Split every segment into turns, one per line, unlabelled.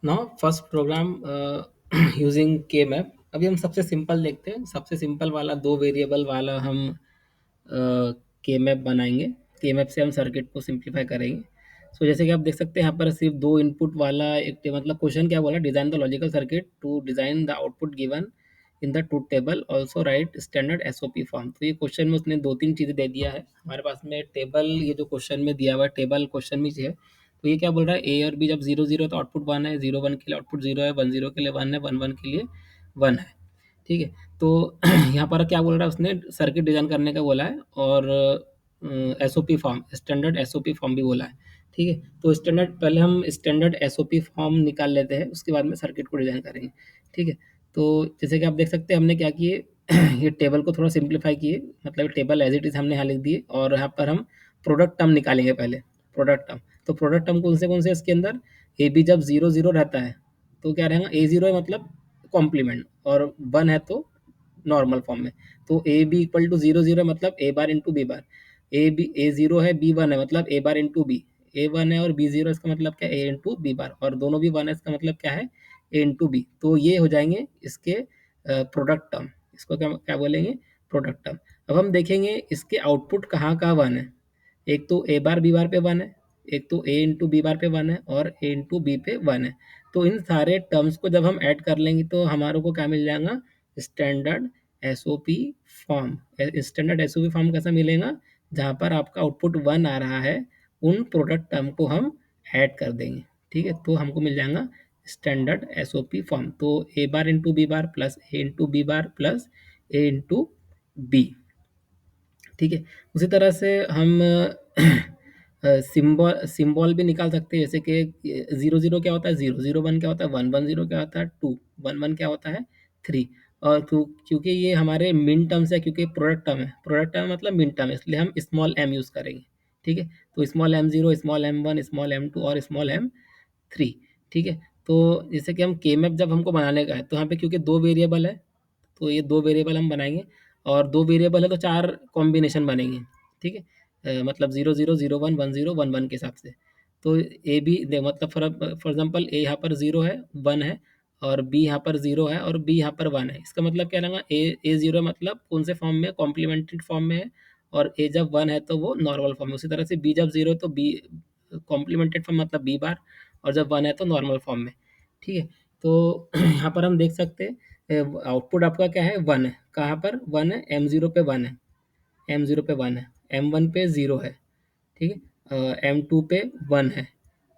Now first programme using के map. अभी हम सबसे सिंपल देखते हैं। सबसे सिंपल वाला दो वेरिएबल वाला हम के मैप बनाएंगे। के मैप से हम सर्किट को सिंप्लीफाई करेंगे। सो जैसे कि आप देख सकते हैं यहाँ पर सिर्फ दो इनपुट वाला एक मतलब क्वेश्चन क्या बोला, design the logical circuit to design the output given in the truth table also write standard SOP form. तो ये क्वेश्चन में उसने दो तीन चीज़ें दे दिया है। हमारे पास में टेबल, ये जो क्वेश्चन में दिया हुआ है टेबल क्वेश्चन में है। तो ये क्या बोल रहा है, ए और बी जब जीरो जीरो तो आउटपुट वन है, जीरो वन के लिए आउटपुट जीरो है, वन जीरो के लिए वन है, वन वन के लिए वन है। ठीक है। तो यहाँ पर क्या बोल रहा है, उसने सर्किट डिजाइन करने का बोला है और SOP form, standard SOP form भी बोला है। ठीक है। तो स्टैंडर्ड, पहले हम स्टैंडर्ड एसओपी फॉर्म निकाल लेते हैं, उसके बाद में सर्किट को डिजाइन करेंगे। ठीक है। तो जैसे कि आप देख सकते हैं हमने क्या किए, ये टेबल को थोड़ा सिंप्लीफाई किए, मतलब टेबल एज इट इज हमने यहाँ लिख दिए और यहाँ पर हम प्रोडक्ट टर्म निकालेंगे पहले। प्रोडक्ट टर्म, तो प्रोडक्ट टर्म कौन से इसके अंदर, ए बी जब जीरो जीरो रहता है तो क्या रहेगा, ए जीरो है मतलब कॉम्प्लीमेंट और वन है तो नॉर्मल फॉर्म में। तो A B equal to zero zero मतलब A bar into B bar. A zero है बी वन है मतलब A bar into B. A one है और बी जीरो, इसका मतलब क्या है, ए इंटू बी बार, और दोनों भी वन है, इसका मतलब क्या है, ए इंटू बी। तो ये हो जाएंगे इसके प्रोडक्ट टर्म। इसको क्या क्या बोलेंगे, प्रोडक्ट टर्म। अब हम देखेंगे इसके आउटपुट कहाँ कहाँ वन है। एक तो ए बार बी बार पे वन है, एक तो ए इंटू बी बार पे वन है, और ए इंटू बी पे वन है। तो इन सारे टर्म्स को जब हम ऐड कर लेंगे तो हमारे को क्या मिल जाएगा, standard SOP form. Standard SOP form कैसा मिलेगा, जहाँ पर आपका आउटपुट वन आ रहा है, उन प्रोडक्ट टर्म को हम ऐड कर देंगे। ठीक है। तो हमको मिल जाएगा स्टैंडर्ड एसओपी फॉर्म। तो ए बार इंटू बी बार प्लस ए इंटू बी बार प्लस ए इंटू बी। ठीक है। उसी तरह से हम सिंबल सिंबल भी निकाल सकते हैं, जैसे कि जीरो जीरो क्या होता है, जीरो जीरो वन क्या होता है, वन वन जीरो क्या होता है, टू वन वन क्या होता है, थ्री। और क्योंकि ये हमारे मिन टर्म्स है, क्योंकि प्रोडक्ट टर्म है, प्रोडक्ट टर्म मतलब मिन टर्म है, इसलिए हम स्मॉल एम यूज़ करेंगे। ठीक है। तो small M zero, small M one, small M two और स्मॉल एम थ्री। ठीक है। तो जैसे कि हम के मैप जब हमको बनाने का है, तो यहाँ पे क्योंकि दो वेरिएबल है, तो ये दो वेरिएबल हम बनाएंगे, और दो वेरिएबल है तो चार कॉम्बिनेशन बनेंगे। ठीक है। मतलब zero zero zero one one zero one one के हिसाब से। तो ए बी दे मतलब फॉर एग्जाम्पल ए यहाँ पर जीरो है, वन है, और बी यहाँ पर जीरो है और बी यहाँ पर वन है। इसका मतलब क्या रहेगा, ए जीरो मतलब कौन से फॉर्म में, कॉम्प्लीमेंट्री फॉर्म में है, और ए जब वन है तो वो नॉर्मल फॉर्म में। उसी तरह से बी जब जीरो है तो बी कॉम्प्लीमेंटेड फॉर्म मतलब बी बार, और जब वन है तो नॉर्मल फॉर्म में। ठीक है। तो यहाँ पर हम देख सकते हैं आउटपुट आपका क्या है, वन है। कहाँ पर वन है, एम जीरो पे वन है, एम जीरो पे वन है, एम वन पे ज़ीरो है। ठीक है। एम टू पे वन है,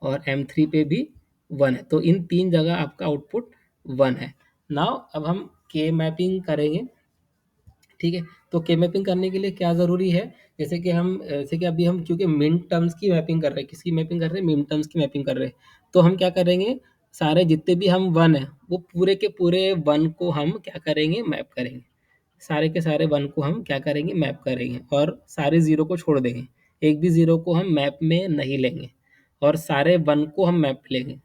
और एम थ्री पे भी वन है। तो इन तीन जगह आपका आउटपुट वन है। नाउ अब हम के मैपिंग करेंगे। ठीक है। तो के मैपिंग करने के लिए क्या ज़रूरी है, जैसे कि अभी हम क्योंकि मिन टर्म्स की मैपिंग कर रहे हैं, किसकी मैपिंग कर रहे हैं, मिन टर्म्स की मैपिंग कर रहे हैं। तो हम क्या करेंगे, सारे जितने भी हम वन है वो पूरे के पूरे वन को हम क्या करेंगे, मैप करेंगे। सारे के सारे वन को हम क्या करेंगे, मैप करेंगे, और सारे ज़ीरो को छोड़ देंगे। एक भी ज़ीरो को हम मैप में नहीं लेंगे, और सारे वन को हम मैप लेंगे।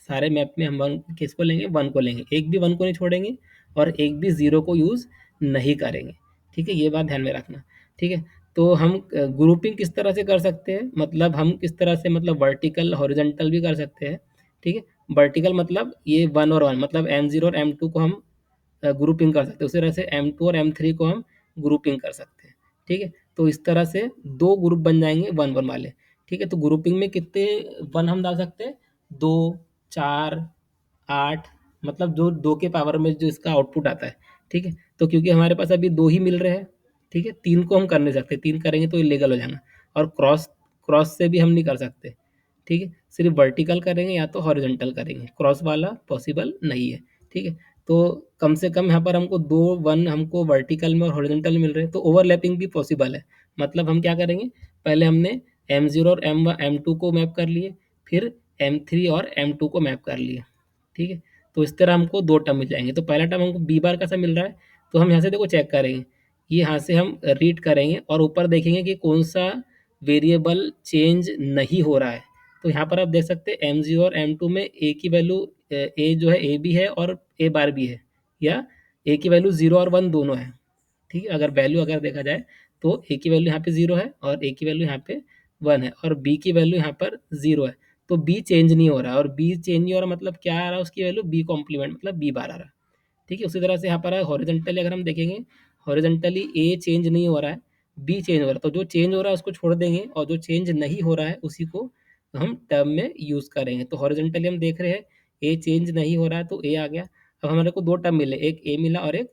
सारे मैप में हम वन किसको लेंगे, वन को लेंगे, एक भी वन को नहीं छोड़ेंगे, और एक भी ज़ीरो को यूज़ नहीं करेंगे। ठीक है। ये बात ध्यान में रखना। ठीक है। तो हम ग्रुपिंग किस तरह से कर सकते हैं, मतलब हम किस तरह से, मतलब वर्टिकल हॉरिजॉन्टल भी कर सकते हैं। ठीक है। वर्टिकल मतलब ये वन और वन, मतलब एम जीरो और एम टू को हम ग्रुपिंग कर सकते हैं। उसी तरह से एम टू और एम थ्री को हम ग्रुपिंग कर सकते हैं। ठीक है। तो इस तरह से दो ग्रुप बन जाएंगे वन वन वाले। ठीक है। तो ग्रुपिंग में कितने वन हम डाल सकते हैं, दो, चार, आठ, मतलब जो दो के पावर में जो इसका आउटपुट आता है। ठीक है। तो क्योंकि हमारे पास अभी दो ही मिल रहे हैं, ठीक है, तीन को हम कर नहीं सकते, तीन करेंगे तो इलीगल हो जाएगा। और क्रॉस क्रॉस से भी हम नहीं कर सकते। ठीक है। सिर्फ वर्टिकल करेंगे या तो हॉरिजॉन्टल करेंगे, क्रॉस वाला पॉसिबल नहीं है। ठीक है। तो कम से कम यहाँ पर हमको दो वन हमको वर्टिकल में और हॉरिजॉन्टल मिल रहे हैं, तो ओवरलैपिंग भी पॉसिबल है। मतलब हम क्या करेंगे, पहले हमने एम जीरो और एम टू को मैप कर लिए, फिर एम थ्री और एम टू को मैप कर लिए। ठीक है। तो इस तरह हमको दो टर्म मिल जाएंगे। तो पहला टर्म हमको बी बार कैसा मिल रहा है, तो हम यहाँ से देखो चेक करेंगे, ये यहाँ से हम रीड करेंगे और ऊपर देखेंगे कि कौन सा वेरिएबल चेंज नहीं हो रहा है। तो यहाँ पर आप देख सकते हैं एम जीरो और एम टू में ए की वैल्यू, ए जो है ए भी है और ए बार भी है, या ए की वैल्यू जीरो और वन दोनों है। ठीक है। अगर वैल्यू अगर देखा जाए तो ए की वैल्यू यहाँ पे जीरो है और ए की वैल्यू यहाँ पे वन है, और बी की वैल्यू यहाँ पर जीरो है। तो बी चेंज नहीं हो रहा है, और बी चेंज नहीं हो रहा मतलब क्या आ रहा है उसकी वैल्यू, बी कॉम्प्लीमेंट मतलब बी बार आ रहा है। ठीक है, उसी तरह से यहाँ पर हॉरिजेंटली अगर हम देखेंगे, हॉरिजेंटली ए चेंज नहीं हो रहा है, बी चेंज हो रहा है, तो जो चेंज हो रहा है उसको छोड़ देंगे और जो चेंज नहीं हो रहा है उसी को हम टर्म में यूज़ करेंगे। तो हॉरिजेंटली हम देख रहे हैं ए चेंज नहीं हो रहा है तो ए आ गया। अब हमारे को दो टर्म मिले, एक ए मिला और एक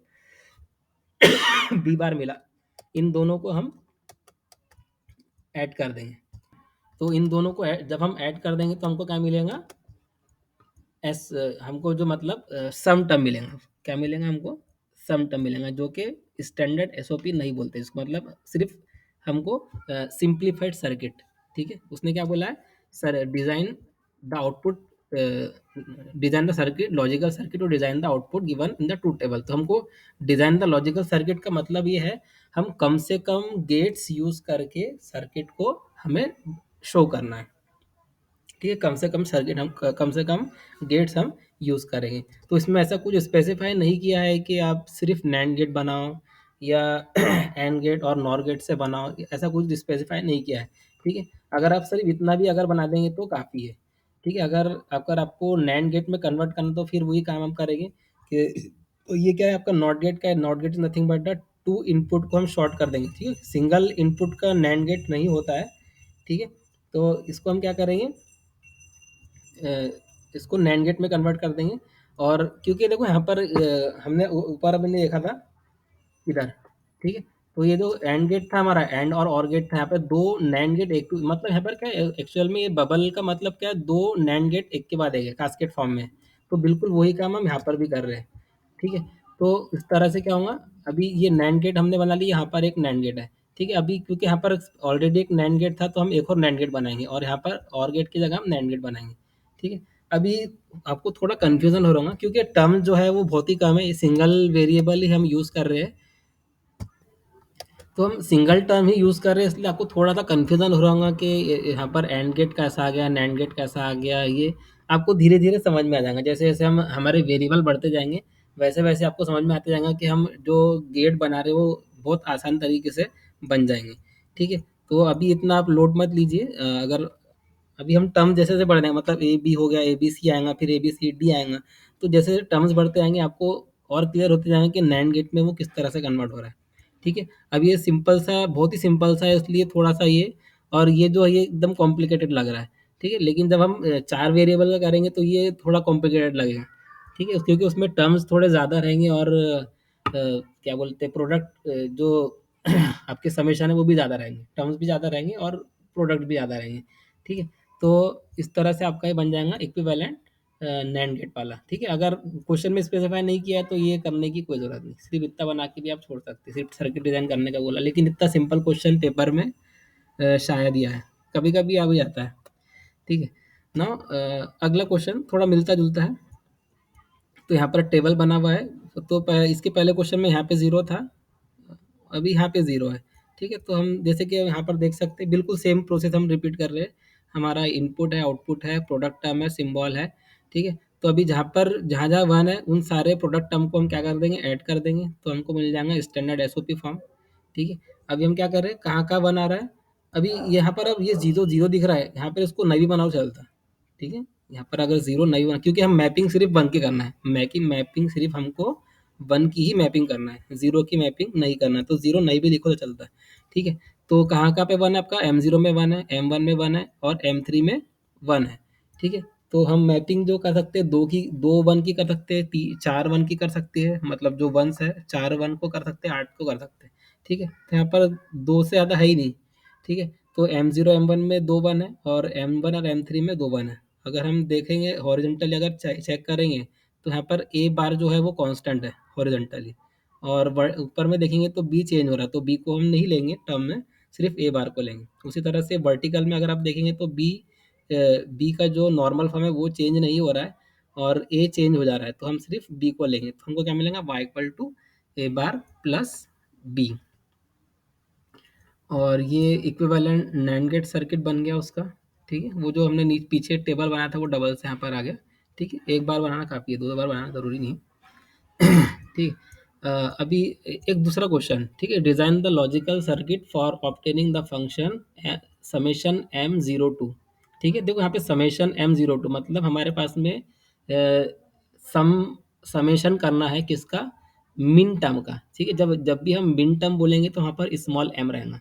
बी बार मिला, इन दोनों को हम ऐड कर देंगे। तो इन दोनों को जब हम ऐड कर देंगे तो हमको क्या मिलेगा, एस हमको जो मतलब सम टर्म मिलेगा। क्या मिलेगा हमको, सम टर्म मिलेगा, जो कि स्टैंडर्ड एसओपी नहीं बोलते इसको, मतलब सिर्फ हमको सिंप्लीफाइड सर्किट। ठीक है, उसने क्या बोला है, sir design the output, design the circuit logical circuit और design the output given in the truth table. तो हमको डिजाइन द लॉजिकल सर्किट का मतलब ये है, हम कम से कम गेट्स यूज करके सर्किट को हमें शो करना है। ठीक है, कम से कम सर्किट हम कम से कम गेट्स हम यूज़ करेंगे। तो इसमें ऐसा कुछ स्पेसिफाई नहीं किया है कि आप सिर्फ नैंड गेट बनाओ या एंड गेट और नॉर गेट से बनाओ, ऐसा कुछ स्पेसिफाई नहीं किया है। ठीक है, अगर आप सिर्फ इतना भी अगर बना देंगे तो काफ़ी है। ठीक है, अगर आपको नैंड गेट में कन्वर्ट करना तो फिर वही काम हम करेंगे कि, तो ये क्या है आपका नॉट गेट का है, not gate is nothing but the two input को हम शॉर्ट कर देंगे। ठीक है, सिंगल इनपुट का नैंड गेट नहीं होता है। ठीक है, तो इसको हम क्या करेंगे, अ, इसको नैंड गेट में कन्वर्ट कर देंगे। और क्योंकि देखो यहाँ पर हमने ऊपर हमने देखा था इधर। ठीक है, तो ये जो एंड गेट था हमारा, एंड और गेट था, यहाँ पे दो नैंड गेट एक मतलब यहाँ पर क्या है एक्चुअल में, ये बबल का मतलब क्या है, दो नैंड गेट एक के बाद एक है कास्केट फॉर्म में। तो बिल्कुल वही काम हम यहाँ पर भी कर रहे हैं। ठीक है, तो इस तरह से क्या होगा, अभी ये नैंड गेट हमने बना लिया, यहाँ पर एक नैंड गेट है। ठीक है, अभी क्योंकि यहाँ पर ऑलरेडी एक नैंड गेट था तो हम एक और नैंड गेट बनाएंगे और यहाँ पर और गेट की जगह हम नैंड गेट बनाएंगे। ठीक है, अभी आपको थोड़ा कन्फ्यूजन हो रहा होगा क्योंकि टर्म जो है वो बहुत ही कम है, सिंगल वेरिएबल ही हम यूज़ कर रहे हैं। तो हम सिंगल टर्म ही यूज़ कर रहे हैं, इसलिए आपको थोड़ा सा कन्फ्यूजन हो रहा होगा कि यहाँ पर एंड गेट कैसा आ गया, नैंड गेट कैसा आ गया। ये आपको धीरे धीरे समझ में आ जाएगा, जैसे जैसे हम हमारे वेरिएबल बढ़ते जाएंगे वैसे वैसे आपको समझ में आते जाएगा कि हम जो गेट बना रहे हैं वो बहुत आसान तरीके से बन जाएंगे। ठीक है, तो अभी इतना आप लोड मत लीजिए। अगर अभी हम टर्म जैसे जैसे बढ़ रहे हैं, मतलब ए बी हो गया, ए बी सी आएगा, फिर ए बी सी डी आएगा, तो जैसे टर्म्स बढ़ते आएंगे आपको और क्लियर होते जाएंगे कि नैंड गेट में वो किस तरह से कन्वर्ट हो रहा है। ठीक है, अब ये सिंपल सा, बहुत ही सिंपल सा है, इसलिए थोड़ा सा ये, और ये जो है ये एकदम कॉम्प्लिकेटेड लग रहा है। ठीक है, लेकिन जब हम चार वेरिएबल का करेंगे तो ये थोड़ा कॉम्प्लिकेटेड लगेगा। ठीक है, क्योंकि उसमें टर्म्स थोड़े ज़्यादा रहेंगे और क्या बोलते हैं, प्रोडक्ट जो आपके समेशन है वो भी ज़्यादा रहेंगे, टर्म्स भी ज़्यादा रहेंगे और प्रोडक्ट भी ज़्यादा रहेंगे। ठीक है, तो इस तरह से आपका ये बन जाएगा इक्विवेलेंट नैंड गेट वाला। ठीक है, अगर क्वेश्चन में स्पेसिफाई नहीं किया है तो ये करने की कोई ज़रूरत नहीं, सिर्फ इतना बना के भी आप छोड़ सकते हैं, सिर्फ सर्किट डिज़ाइन करने का बोला, लेकिन इतना सिंपल क्वेश्चन पेपर में शायद ही आया, कभी कभी आ भी जाता है। ठीक है ना, अगला क्वेश्चन थोड़ा मिलता जुलता है। तो यहाँ पर टेबल बना हुआ है, तो इसके पहले क्वेश्चन में यहाँ पे ज़ीरो था, अभी यहाँ पे ज़ीरो है। ठीक है, तो हम जैसे कि यहाँ पर देख सकते हैं बिल्कुल सेम प्रोसेस हम रिपीट कर रहे हैं। हमारा इनपुट है, आउटपुट है, प्रोडक्ट टर्म है, सिंबल है। ठीक है, तो अभी जहाँ पर जहाँ जहाँ वन है उन सारे प्रोडक्ट टर्म को हम क्या कर देंगे, ऐड कर देंगे, तो हमको मिल जाएगा स्टैंडर्ड एसओपी फॉर्म। ठीक है, अभी हम क्या कर रहे हैं, कहाँ कहाँ वन आ रहा है, अभी यहाँ पर अब ये जीरो जीरो दिख रहा है, यहाँ पर इसको नहीं भी बनाओ चलता। ठीक है, यहाँ पर अगर ज़ीरो नहीं बना, क्योंकि हम मैपिंग सिर्फ वन की करना है, मैपिंग मैपिंग सिर्फ हमको वन की ही मैपिंग करना है, ज़ीरो की मैपिंग नहीं करना है, तो ज़ीरो नहीं भी लिखो तो चलता है। ठीक है, तो कहाँ कहाँ पे वन है आपका, एम ज़ीरो में वन है, एम वन में वन है और एम थ्री में वन है। ठीक है, तो हम मैपिंग जो कर सकते हैं, दो वन की कर सकते हैं, चार वन की कर सकते हैं, मतलब जो वंस है चार वन को कर सकते हैं, आठ को कर सकते हैं। ठीक है, तो यहाँ पर दो से ज़्यादा है ही नहीं। ठीक है, तो एम ज़ीरो एम वन में दो वन है और एम वन और एम थ्री में दो वन है। अगर हम देखेंगे हॉरिजॉन्टली, अगर चेक करेंगे तो यहाँ पर ए बार जो है वो कांस्टेंट है हॉरिजॉन्टली, और ऊपर में देखेंगे तो बी चेंज हो रहा है, तो बी को हम नहीं लेंगे टर्म में, सिर्फ ए बार को लेंगे। उसी तरह से वर्टिकल में अगर आप देखेंगे तो बी का जो नॉर्मल फॉर्म है वो चेंज नहीं हो रहा है और ए चेंज हो जा रहा है, तो हम सिर्फ बी को लेंगे, तो हमको क्या मिलेगा, Y equal to A bar plus B. और ये इक्विवेलेंट नैंड गेट सर्किट बन गया उसका। ठीक है, वो जो हमने पीछे टेबल बनाया था वो डबल से यहाँ पर आ गया। ठीक है, एक बार बनाना काफ़ी है, दो बार बनाना ज़रूरी नहीं है। ठीक है, अभी एक दूसरा क्वेश्चन। ठीक है, design the logical circuit for obtaining the function summation M zero two. ठीक है, देखो यहाँ पे समेशन एम जीरो टू मतलब हमारे पास में सम समेशन करना है किसका, मिन टर्म का। ठीक है, जब जब भी हम मिन टर्म बोलेंगे तो वहाँ पर स्मॉल एम रहेगा,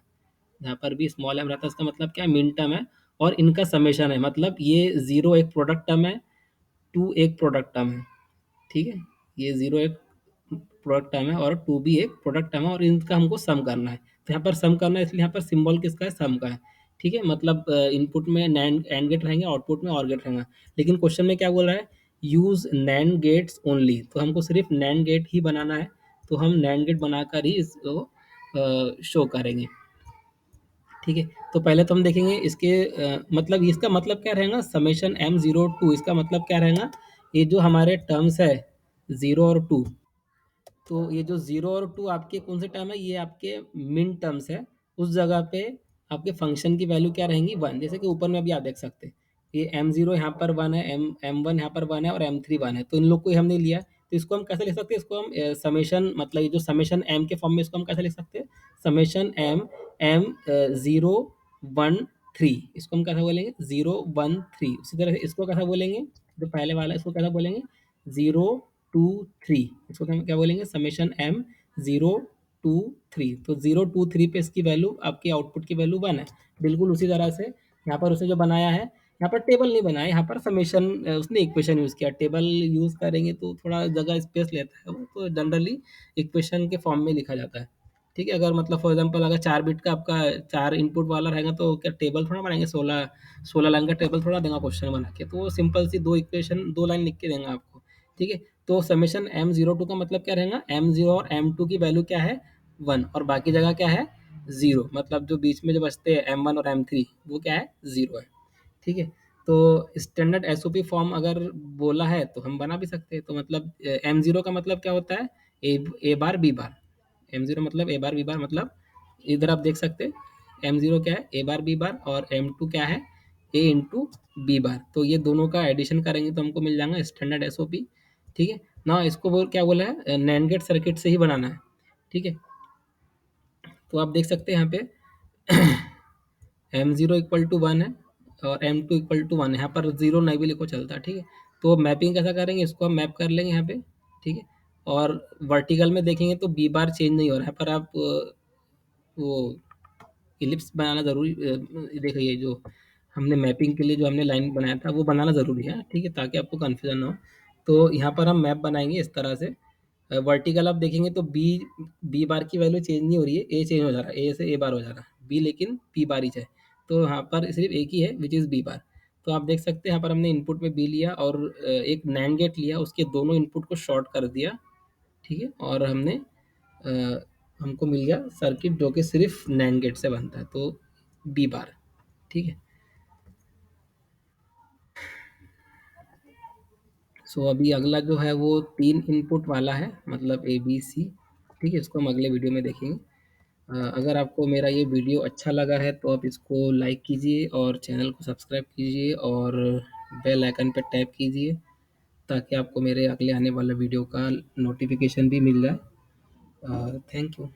यहाँ पर भी स्मॉल एम रहता है, इसका मतलब क्या है, मिन टर्म है। और इनका समेशन है, मतलब ये जीरो एक प्रोडक्ट टर्म है, टू एक प्रोडक्ट टर्म है। ठीक है, ये जीरो एक प्रोडक्ट टर्म है और टू भी एक प्रोडक्ट टर्म है, और इनका हमको सम करना है। तो यहाँ पर सम करना है, इसलिए यहाँ पर सिंबल किसका है, सम का है। ठीक है, मतलब इनपुट में नैंड एंड गेट रहेंगे, आउटपुट में और गेट रहेगा। लेकिन क्वेश्चन में क्या बोल रहा है, यूज नैंड गेट्स ओनली, तो हमको सिर्फ नैंड गेट ही बनाना है। तो हम नैंड गेट बनाकर ही इसको शो करेंगे। ठीक है, तो पहले तो हम देखेंगे इसके मतलब इसका मतलब क्या रहेगा, समेशन एम जीरो टू, इसका मतलब क्या रहेगा, ये जो हमारे टर्म्स है जीरो और टू, तो ये जो जीरो और टू आपके कौन से टर्म है, ये आपके मिन टर्म्स है। उस जगह पे आपके फंक्शन की वैल्यू क्या रहेंगी, वन, जैसे कि ऊपर में अभी आप देख सकते हैं, ये एम जीरो यहाँ पर वन है, एम एम वन यहाँ पर वन है और एम थ्री वन है, तो इन लोग को ही हमने लिया। तो इसको हम कैसे लिख सकते हैं, इसको हम समेशन, मतलब ये जो समेशन एम के फॉर्म में, इसको हम कैसे लिख सकते हैं, summation M M zero one three, इसको हम कैसा बोलेंगे, जीरो वन थ्री। उसी तरह से इसको कैसा बोलेंगे, जो पहले वाला है इसको कैसा बोलेंगे, जीरो टू थ्री, इसको हम क्या बोलेंगे, summation M zero two three. तो जीरो टू थ्री पे इसकी वैल्यू, आपकी आउटपुट की वैल्यू वन है। बिल्कुल उसी तरह से यहाँ पर उसने जो बनाया है, यहाँ पर टेबल नहीं बनाया, यहाँ पर समेशन उसने इक्वेशन यूज़ किया। टेबल यूज़ करेंगे तो थोड़ा जगह स्पेस लेता है वो, तो जनरली इक्वेशन के फॉर्म में लिखा जाता है। ठीक है, अगर मतलब फॉर एग्जांपल अगर 4 बिट का आपका 4 इनपुट वाला रहेगा, तो क्या टेबल थोड़ा बनाएँगे, 16 लाइन का टेबल थोड़ा देगा क्वेश्चन बना के, तो वो सिंपल सी 2 इक्वेशन 2 लाइन लिख के देंगे आपको। ठीक है, तो समेशन एम जीरो टू का मतलब क्या रहेगा, एम जीरो और एम टू की वैल्यू क्या है, वन, और बाकी जगह क्या है, जीरो, मतलब जो बीच में जो बचते हैं एम वन और एम थ्री, वो क्या है, जीरो है। ठीक है, तो स्टैंडर्ड एसओपी फॉर्म अगर बोला है तो हम बना भी सकते हैं। तो मतलब एम जीरो का मतलब क्या होता है, ए बार बी बार, एम जीरो मतलब ए बार बी बार, मतलब इधर आप देख सकते हैं एम जीरो क्या है, ए बार बी बार, और एम टू क्या है, ए इंटू बी बार। तो ये दोनों का एडिशन करेंगे तो हमको मिल जाएगा स्टैंडर्ड एसओपी। ठीक है ना, इसको बोल क्या बोला है, नैंड गेट सर्किट से ही बनाना है। ठीक है, तो आप देख सकते हैं यहाँ पे M zero equal to one है और M two equal to one है, यहाँ पर जीरो नहीं भी लिखो चलता है। ठीक है, तो मैपिंग कैसा करेंगे, इसको हम मैप कर लेंगे यहाँ पे। ठीक है, और वर्टिकल में देखेंगे तो बी बार चेंज नहीं हो रहा है, यहाँ पर आप वो इलिप्स बनाना ज़रूरी, देखिए ये जो हमने मैपिंग के लिए जो हमने लाइन बनाया था वो बनाना ज़रूरी है। ठीक है, ताकि आपको कन्फ्यूजन ना हो। तो यहाँ पर हम मैप बनाएंगे इस तरह से, वर्टिकल आप देखेंगे तो बी बी बार की वैल्यू चेंज नहीं हो रही है, ए चेंज हो जा रहा है, ए से ए बार हो जा रहा है, बी लेकिन पी बार ही है। तो यहाँ पर सिर्फ एक ही है विच इज़ बी बार। तो आप देख सकते हैं यहाँ पर हमने इनपुट में बी लिया और एक नैंड गेट लिया, उसके दोनों इनपुट को शॉर्ट कर दिया। ठीक है, और हमने अ, हमको मिल गया सर्किट जो कि सिर्फ नैंड गेट से बनता है, तो बी बार। ठीक है, सो अभी अगला जो है वो तीन इनपुट वाला है, मतलब ए बी सी। ठीक है, इसको हम अगले वीडियो में देखेंगे। अगर आपको मेरा ये वीडियो अच्छा लगा है तो आप इसको लाइक कीजिए और चैनल को सब्सक्राइब कीजिए और बेल आइकन पर टैप कीजिए, ताकि आपको मेरे अगले आने वाले वीडियो का नोटिफिकेशन भी मिल जाए। Thank you.